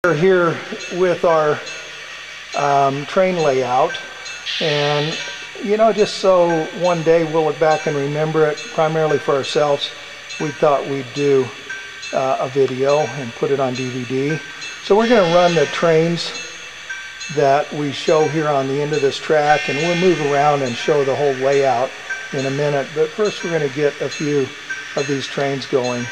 We're here with our train layout, and you know, just so one day we'll look back and remember it, primarily for ourselves, we thought we'd do a video and put it on DVD. So we're going to run the trains that we show here on the end of this track, and we'll move around and show the whole layout in a minute. But first we're going to get a few of these trains going.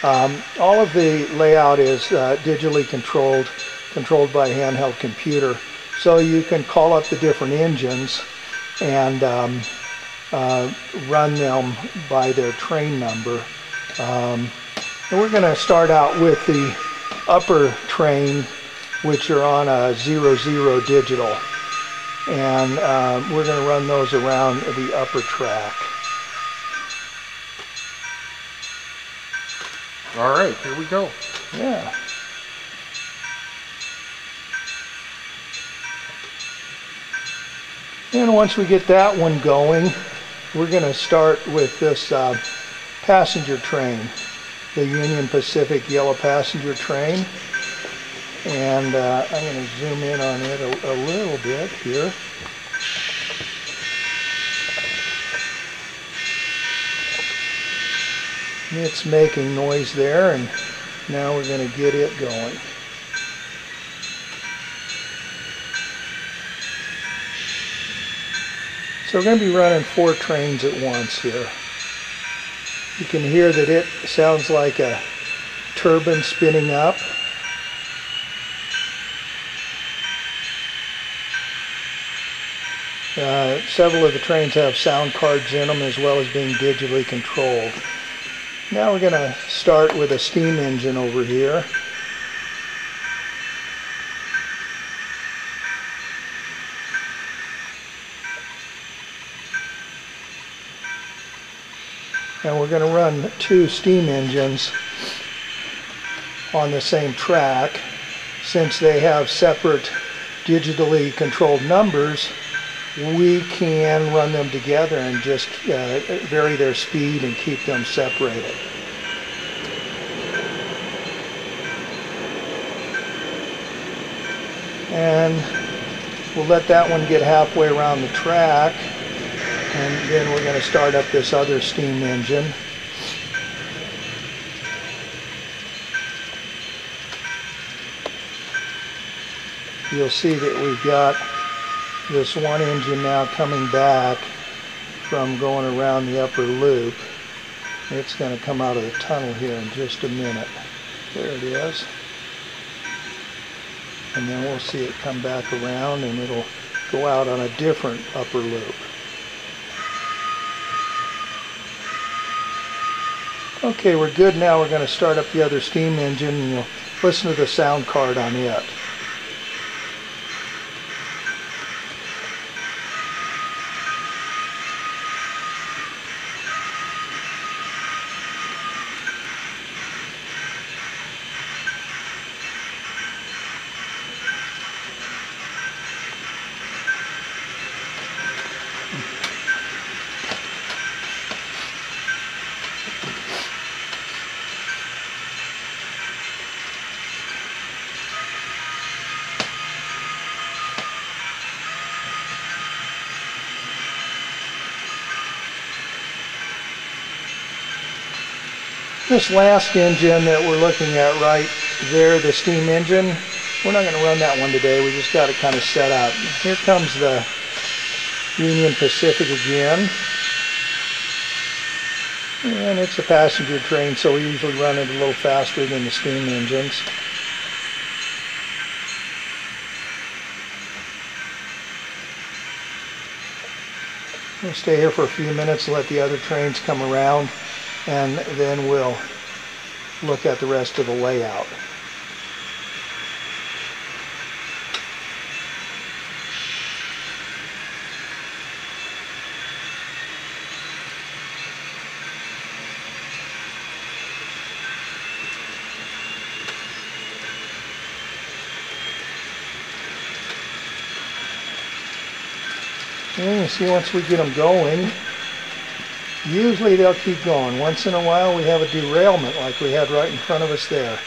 All of the layout is digitally controlled by a handheld computer. So you can call up the different engines and run them by their train number. And we're going to start out with the upper train, which are on a 00 digital. And we're going to run those around the upper track. All right, here we go. Yeah. And once we get that one going, we're going to start with this passenger train, the Union Pacific Yellow Passenger Train. And I'm going to zoom in on it a little bit here. It's making noise there, and now we're going to get it going. So we're going to be running 4 trains at once here. You can hear that it sounds like a turbine spinning up. Several of the trains have sound cards in them, as well as being digitally controlled. Now we're going to start with a steam engine over here. And we're going to run 2 steam engines on the same track. Since they have separate digitally controlled numbers, we can run them together and just vary their speed and keep them separated. And we'll let that one get halfway around the track, and then we're going to start up this other steam engine. You'll see that we've got this one engine now coming back from going around the upper loop. It's going to come out of the tunnel here in just a minute. There it is. And then we'll see it come back around, and it'll go out on a different upper loop. Okay, we're good now. We're going to start up the other steam engine, and you'll listen to the sound card on it. This last engine that we're looking at right there, the steam engine, we're not going to run that one today. We just got it kind of set up. Here comes the Union Pacific again. And it's a passenger train, so we usually run it a little faster than the steam engines. We'll stay here for a few minutes and let the other trains come around, and then we'll look at the rest of the layout. And you see, once we get them going, usually they'll keep going. Once in a while we have a derailment like we had right in front of us there.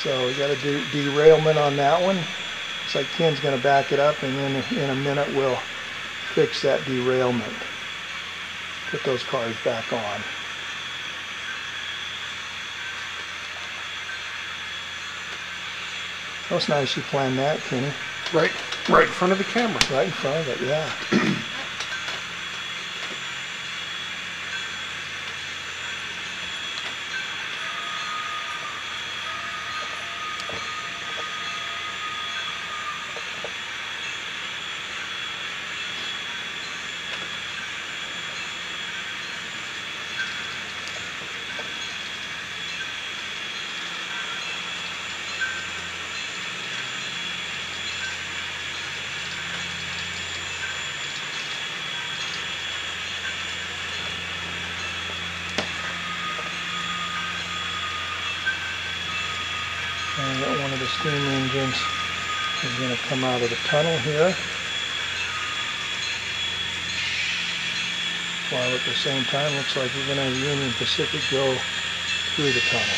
So we got a derailment on that one. Looks like Ken's going to back it up, and then in a minute we'll fix that derailment. Put those cars back on. That's nice you planned that, Kenny. Right in front of the camera. Right in front of it, yeah. And one of the steam engines is going to come out of the tunnel here, while at the same time looks like we're going to have Union Pacific go through the tunnel.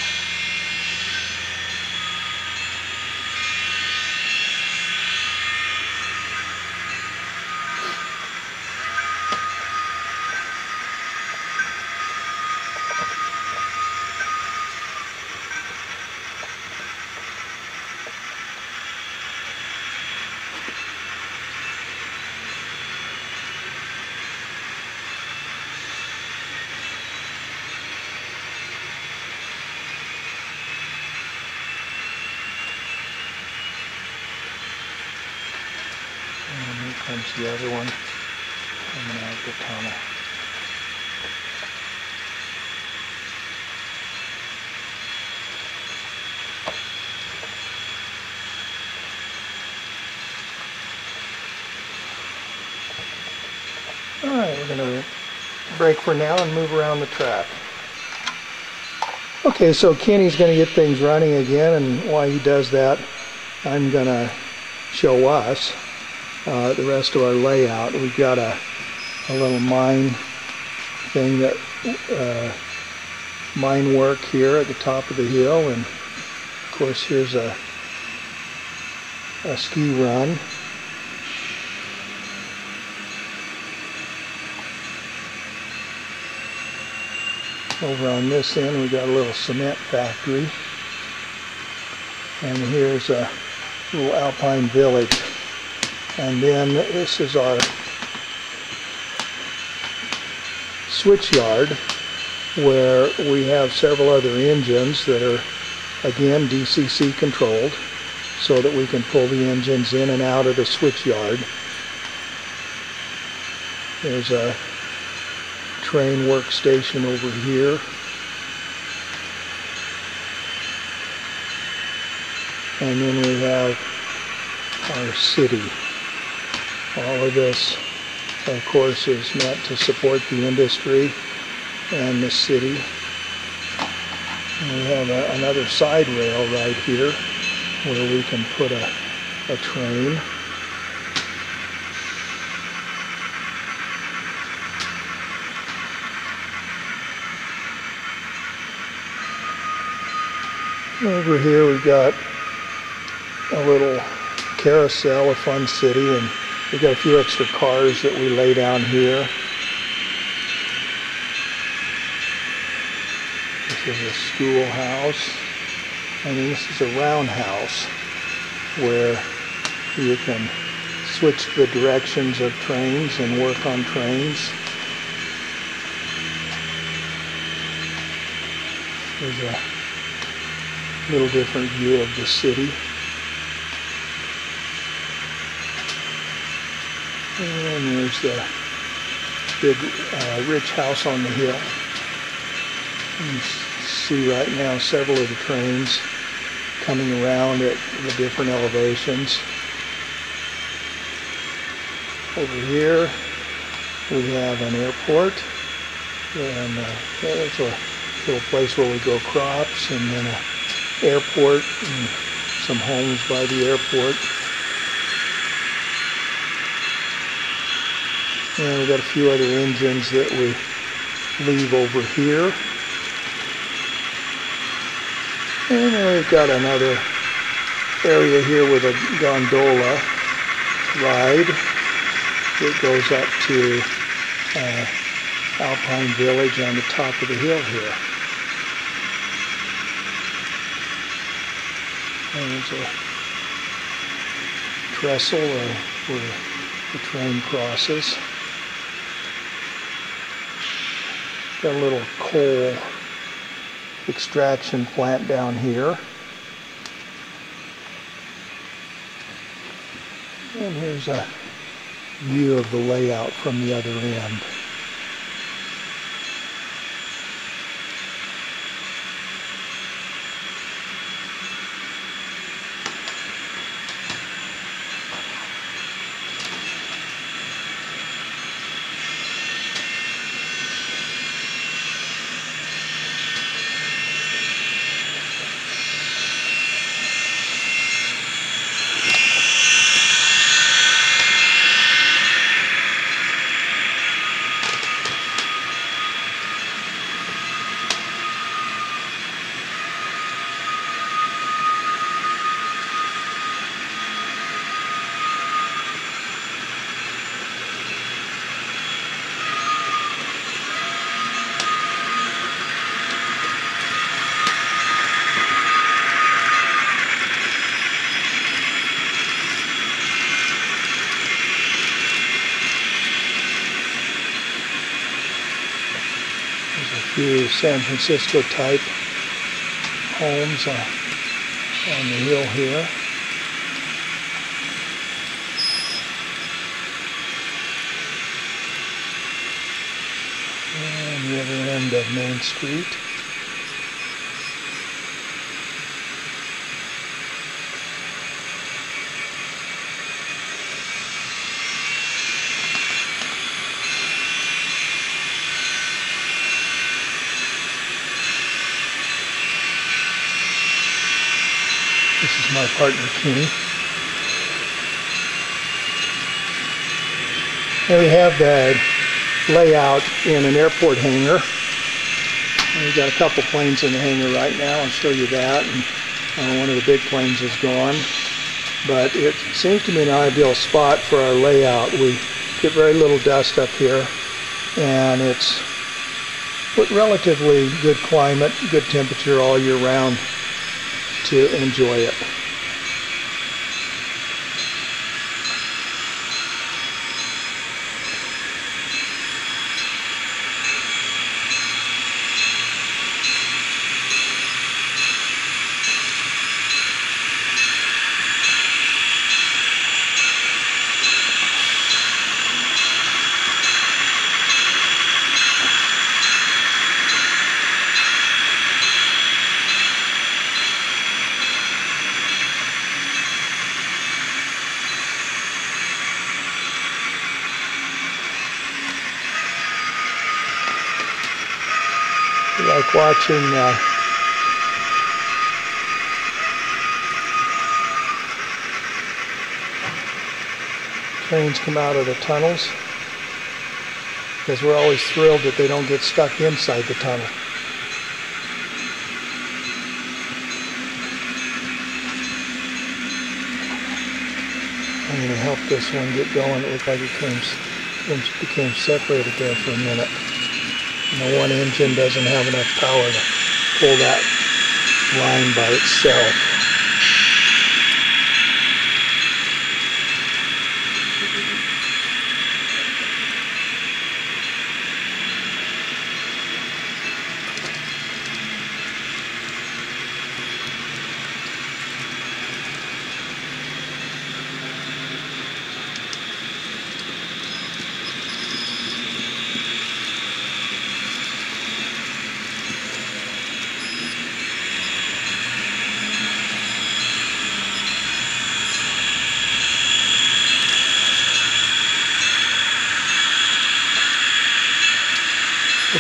And here comes the other one coming out the tunnel. Alright, we're going to brake for now and move around the track. Okay, so Kenny's going to get things running again, and while he does that, I'm going to show us the rest of our layout. We've got a little mine thing, that mine work here at the top of the hill, and of course here's a ski run. Over on this end we got a little cement factory, and here's a little alpine village. And then this is our switch yard, where we have several other engines that are, again, DCC controlled, so that we can pull the engines in and out of the switch yard. There's a train workstation over here. And then we have our city. All of this, of course, is meant to support the industry and the city. And we have another side rail right here where we can put a train. Over here we've got a little carousel of Fun City, and we've got a few extra cars that we lay down here. This is a schoolhouse, and then this is a roundhouse where you can switch the directions of trains and work on trains. There's a little different view of the city. And there's the big rich house on the hill. You see right now several of the trains coming around at the different elevations. Over here we have an airport, and there's a little place where we grow crops, and then an airport and some homes by the airport. And we've got a few other engines that we leave over here. And then we've got another area here with a gondola ride that goes up to Alpine Village on the top of the hill here. And there's a trestle where the train crosses. Got a little coal extraction plant down here. And here's a view of the layout from the other end. Few San Francisco type homes on the hill here. And the other end of Main Street. This is my partner, Kenny. And we have the layout in an airport hangar. We've got a couple planes in the hangar right now. I'll show you that. And one of the big planes is gone. But it seems to be an ideal spot for our layout. We get very little dust up here. And it's relatively good climate, good temperature all year round to enjoy it. Like watching trains come out of the tunnels, because we're always thrilled that they don't get stuck inside the tunnel. I'm going to help this one get going. It looked like it became separated there for a minute. And the one engine doesn't have enough power to pull that line by itself.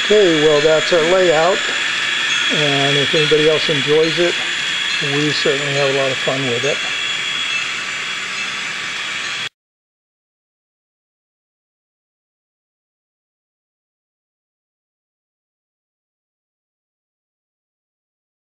Okay, well, that's our layout, and if anybody else enjoys it, we certainly have a lot of fun with it.